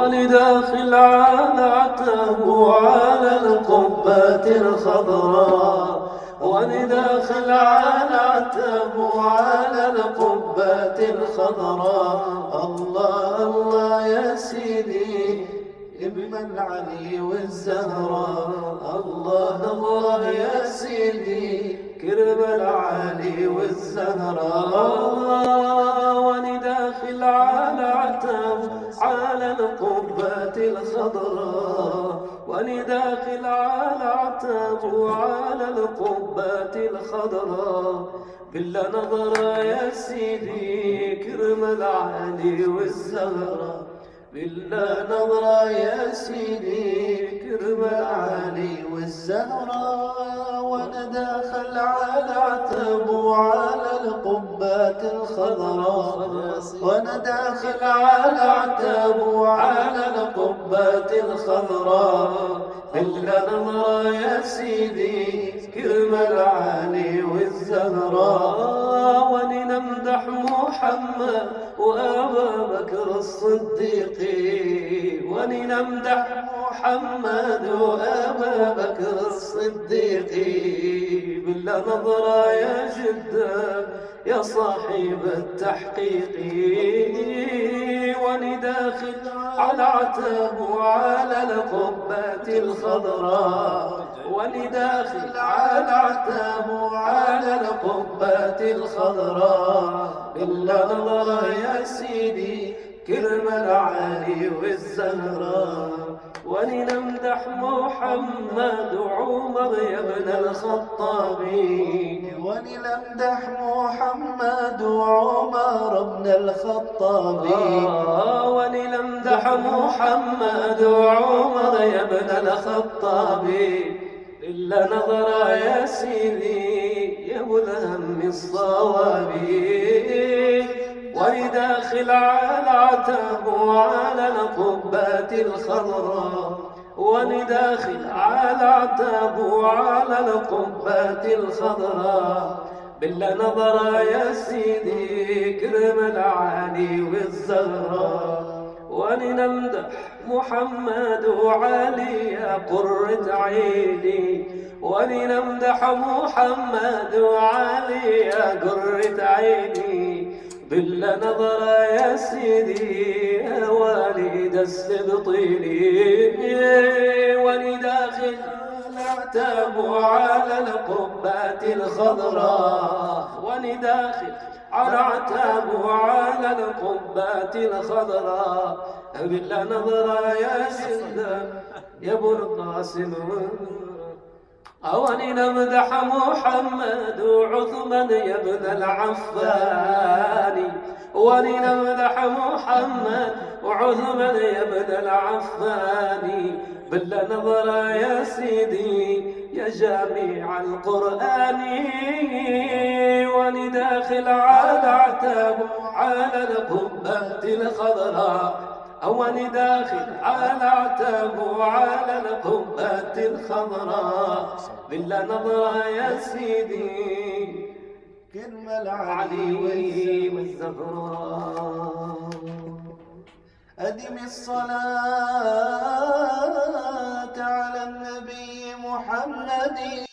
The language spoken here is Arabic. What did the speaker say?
ولداخل على عتبه على القبة الخضراء، ولداخل على عتبه على القبة الخضراء. الله الله يا سيدي ابن العلي والزهراء، الله الله يا سيدي كرم العلي والزهراء. ولداخل على عتب على القبة الخضراء، ولداخل على عتب على القبة الخضراء. بالله نظرة يا سيدي كرم العلي والزهراء، بالله نظرة يا سيدي كرم العلي والزهراء. وانا داخل على عتبه على القبة الخضراء، وانا داخل على عتبه على القبة الخضراء. بالله نظرة يا سيدي كرم العلي والزهراء. ولنمدح محمد وأبا بكر الصديق، ولنمدح محمد وأبا بكر الصديق. بالله نظرة يا جدة يا صاحب التحقيق. ونداخل على عتبه على القبة الخضراء، ونداخل على عتبه على القبة الخضراء. بالله نظرة يا سيدي كرم العلي والزهراء. ولنمدح محمد وعمر يا ابن الخطاب، ولنمدح محمد وعمر ابن الخطاب. ولنمدح محمد وعمر يا ابن الخطاب. إلا نظرة يا سيدي يا ابو الهم الصواب. ولداخل على عتبه على القبة الخضراء، ولداخل على عتبه على القبة الخضراء. بالله نظرة يا سيدي كرم العلي والزهراء. ولنمدح محمد وعلي يا قرة عيني، ولنمدح محمد وعلي يا قرة عيني. بالله نظرة يا سيدي يا والد السبطيني. ولداخل عتبه على القبة الخضراء، ولداخل على عتبه على القبة الخضراء. بالله نظرة يا سيدي يا ابو القاسم. ولنمدح محمد وعثمان يا ابن العفان، ولنمدح محمد وعثمان يا ابن العفان. بالله نظرة يا سيدي يا جامع القرآن. ولداخل على عتبه على القبة الخضراء، ولداخل على عتبه على القبة الخضراء. بالله نظرة يا سيدي كرم العلي والزهراء. أدم الصلاة على النبي محمد